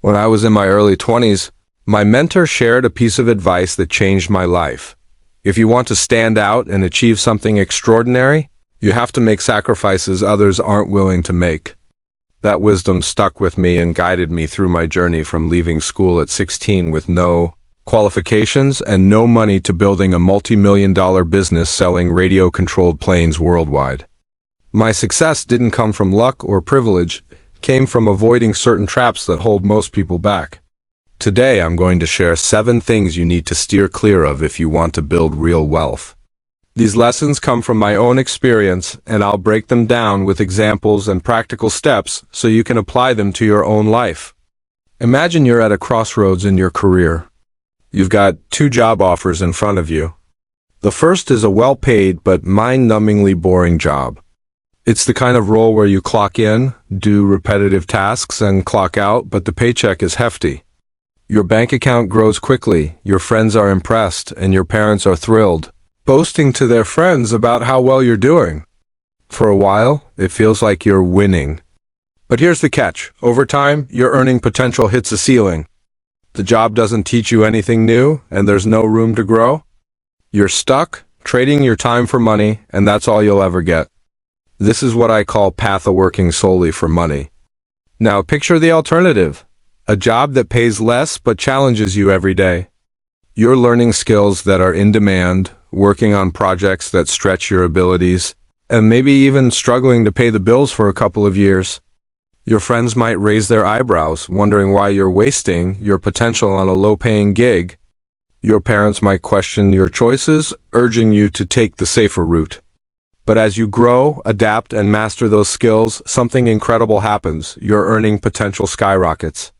When I was in my early 20s, my mentor shared a piece of advice that changed my life. If you want to stand out and achieve something extraordinary, you have to make sacrifices others aren't willing to make. That wisdom stuck with me and guided me through my journey from leaving school at 16 with no qualifications and no money to building a multi-million-dollar business selling radio-controlled planes worldwide. My success didn't come from luck or privilege, it came from avoiding certain traps that hold most people back. Today I'm going to share 7 things you need to steer clear of if you want to build real wealth. These lessons come from my own experience, and I'll break them down with examples and practical steps so you can apply them to your own life. Imagine you're at a crossroads in your career. You've got 2 job offers in front of you. The first is a well-paid but mind-numbingly boring job. It's the kind of role where you clock in, do repetitive tasks, and clock out, but the paycheck is hefty. Your bank account grows quickly, your friends are impressed, and your parents are thrilled, boasting to their friends about how well you're doing. For a while, it feels like you're winning. But here's the catch. Over time, your earning potential hits a ceiling. The job doesn't teach you anything new, and there's no room to grow. You're stuck, trading your time for money, and that's all you'll ever get. This is what I call path of working solely for money. Now picture the alternative. A job that pays less but challenges you every day. You're learning skills that are in demand, working on projects that stretch your abilities, and maybe even struggling to pay the bills for a couple of years. Your friends might raise their eyebrows, wondering why you're wasting your potential on a low-paying gig. Your parents might question your choices, urging you to take the safer route. But as you grow, adapt, and master those skills, something incredible happens. Your earning potential skyrockets.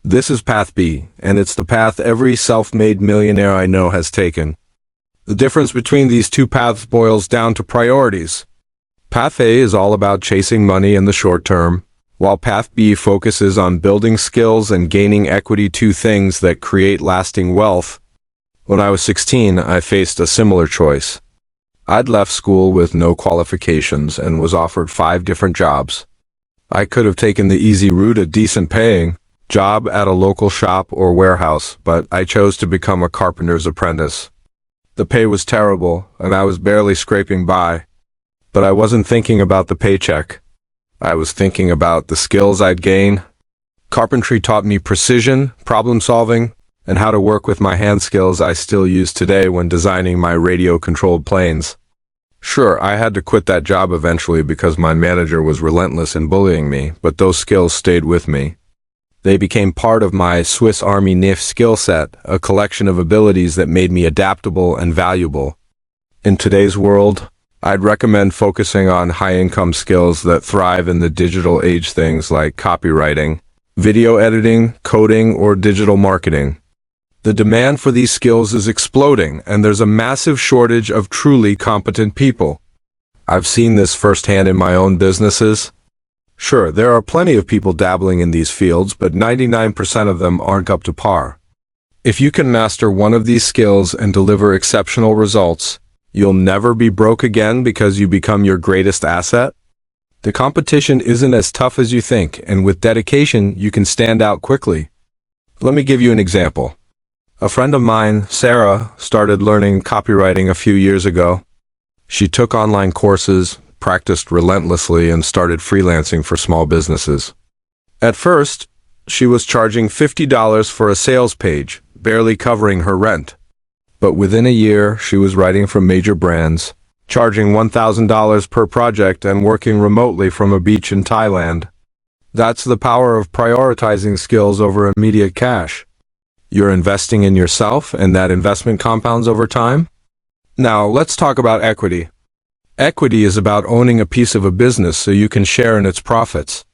This is Path B, and it's the path every self-made millionaire I know has taken. The difference between these 2 paths boils down to priorities. Path A is all about chasing money in the short term, while Path B focuses on building skills and gaining equity, 2 things that create lasting wealth. When I was 16, I faced a similar choice. I'd left school with no qualifications and was offered 5 different jobs. I could have taken the easy route, a decent paying job at a local shop or warehouse, but I chose to become a carpenter's apprentice. The pay was terrible, and I was barely scraping by. But I wasn't thinking about the paycheck. I was thinking about the skills I'd gain. Carpentry taught me precision, problem solving, and how to work with my hand, skills I still use today when designing my radio-controlled planes. Sure, I had to quit that job eventually because my manager was relentless in bullying me, but those skills stayed with me. They became part of my Swiss Army knife skill set, a collection of abilities that made me adaptable and valuable. In today's world, I'd recommend focusing on high-income skills that thrive in the digital age, things like copywriting, video editing, coding, or digital marketing. The demand for these skills is exploding, and there's a massive shortage of truly competent people. I've seen this firsthand in my own businesses. Sure, there are plenty of people dabbling in these fields, but 99% of them aren't up to par. If you can master one of these skills and deliver exceptional results, you'll never be broke again because you become your greatest asset. The competition isn't as tough as you think, and with dedication, you can stand out quickly. Let me give you an example. A friend of mine, Sarah, started learning copywriting a few years ago. She took online courses, practiced relentlessly, and started freelancing for small businesses. At first, she was charging $50 for a sales page, barely covering her rent. But within a year, she was writing for major brands, charging $1,000 per project and working remotely from a beach in Thailand. That's the power of prioritizing skills over immediate cash. You're investing in yourself, and that investment compounds over time. Now, let's talk about equity. Equity is about owning a piece of a business so you can share in its profits.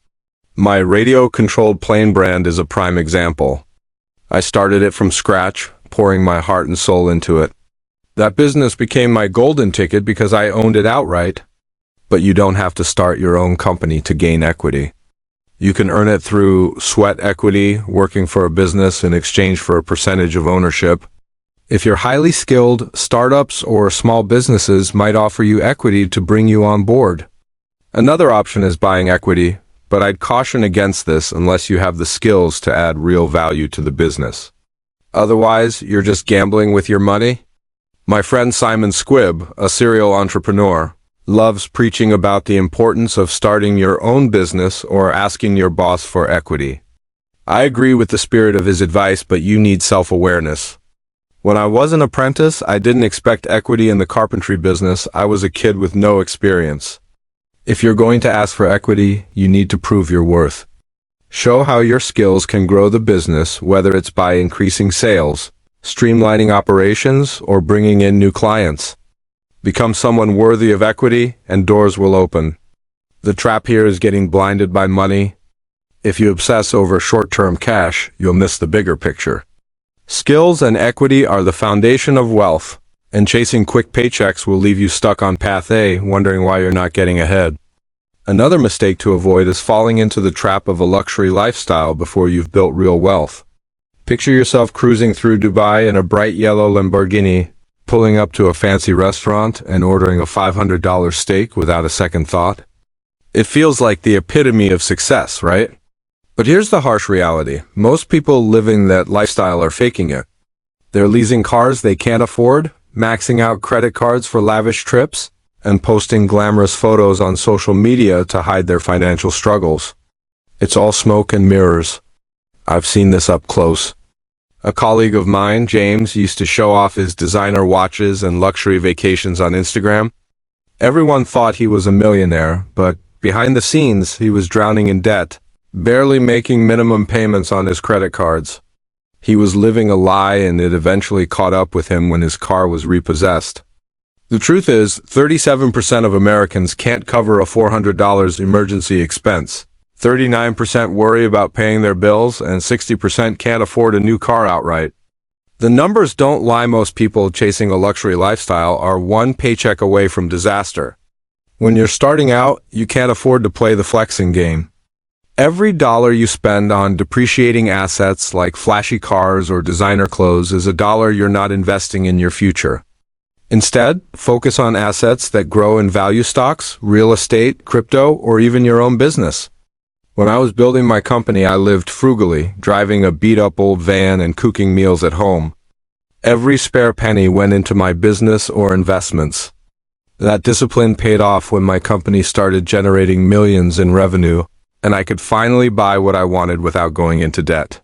My radio-controlled plane brand is a prime example. I started it from scratch, pouring my heart and soul into it. That business became my golden ticket because I owned it outright. But you don't have to start your own company to gain equity. You can earn it through sweat equity, working for a business in exchange for a percentage of ownership. If you're highly skilled, startups or small businesses might offer you equity to bring you on board. Another option is buying equity, but I'd caution against this unless you have the skills to add real value to the business. Otherwise, you're just gambling with your money. My friend Simon Squibb, a serial entrepreneur, loves preaching about the importance of starting your own business or asking your boss for equity. I agree with the spirit of his advice, but you need self-awareness. When I was an apprentice, I didn't expect equity in the carpentry business. I was a kid with no experience. If you're going to ask for equity, you need to prove your worth. Show how your skills can grow the business, whether it's by increasing sales, streamlining operations, or bringing in new clients. Become someone worthy of equity, and doors will open. The trap here is getting blinded by money. If you obsess over short-term cash, you'll miss the bigger picture. Skills and equity are the foundation of wealth, and chasing quick paychecks will leave you stuck on path A, wondering why you're not getting ahead. Another mistake to avoid is falling into the trap of a luxury lifestyle before you've built real wealth. Picture yourself cruising through Dubai in a bright yellow Lamborghini, pulling up to a fancy restaurant and ordering a $500 steak without a second thought. It feels like the epitome of success, right? But here's the harsh reality. Most people living that lifestyle are faking it. They're leasing cars they can't afford, maxing out credit cards for lavish trips, and posting glamorous photos on social media to hide their financial struggles. It's all smoke and mirrors. I've seen this up close. A colleague of mine, James, used to show off his designer watches and luxury vacations on Instagram. Everyone thought he was a millionaire, but behind the scenes, he was drowning in debt, barely making minimum payments on his credit cards. He was living a lie, and it eventually caught up with him when his car was repossessed. The truth is, 37% of Americans can't cover a $400 emergency expense. 39% worry about paying their bills, and 60% can't afford a new car outright. The numbers don't lie. Most people chasing a luxury lifestyle are one paycheck away from disaster. When you're starting out, you can't afford to play the flexing game. Every dollar you spend on depreciating assets like flashy cars or designer clothes is a dollar you're not investing in your future. Instead, focus on assets that grow in value: stocks, real estate, crypto, or even your own business. When I was building my company, I lived frugally, driving a beat-up old van and cooking meals at home. Every spare penny went into my business or investments. That discipline paid off when my company started generating millions in revenue, and I could finally buy what I wanted without going into debt.